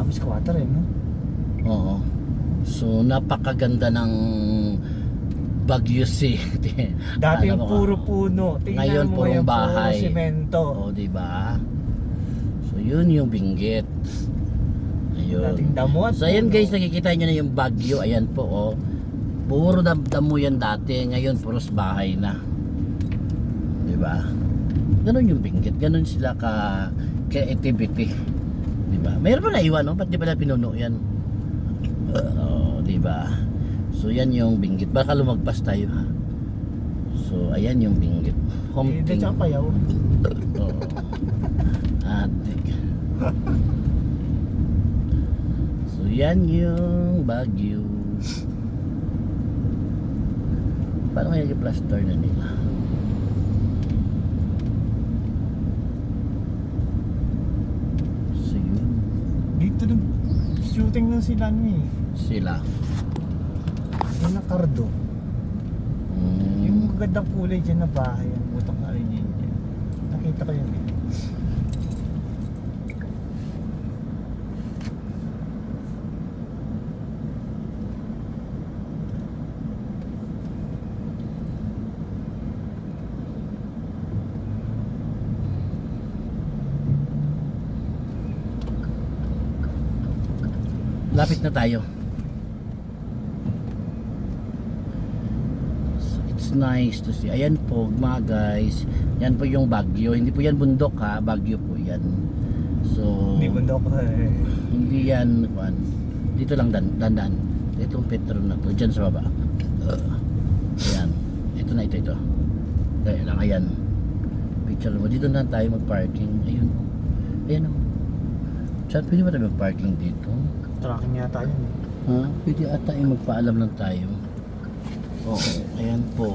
Tapos squatter no? Oo. So napakaganda ng Baguio City. Dati Alam yung mo puro ka, puno. Tingnan ngayon mo purong yung bahay. puro semento. Oh, di ba? So yun yung Benguet. Dating Ayun. damo at So ayan puno. guys, nakikita nyo na yung Baguio. Ayan po oh. Puro damo yan dati. Ngayon puros bahay na. Di ba? Ganon yung Benguet. Ganon sila creativity. Di ba? Mayroon pa na iwan, no? Ba't di pala pinuno yan? Di ba? So yan yung Benguet. Baka lumagpas tayo ha. So ayan yung Benguet. Home Hindi team. siya payaw. Oo. Adik. So yan yung Baguio. Paano kaya i-plaster na nila? So yun. Dito nung shooting nung sila Sila. yung nakardo. Mm. Yung magandang kulay dyan na bahay. Ang butang na rin yun dyan. Nakita ko yun eh. Lapit na tayo. So, it's nice to see. Ayan po mga guys. Yan po yung Baguio. Hindi po yan bundok ha. Baguio po yan. So Hindi bundok ko eh. hindi yan kuwan. Dito lang dandan. Itong petro na to diyan sa baba. Ayan. Ito na ito. Dahil lang ayan. Picture mo. Dito na tayo mag-parking. Ayun. Ayan oh. Saan pwede ba tayo mag-parking dito? Tracking yata yun eh. Ha? Pwede ata yung magpaalam lang tayo. Oo, ayan po.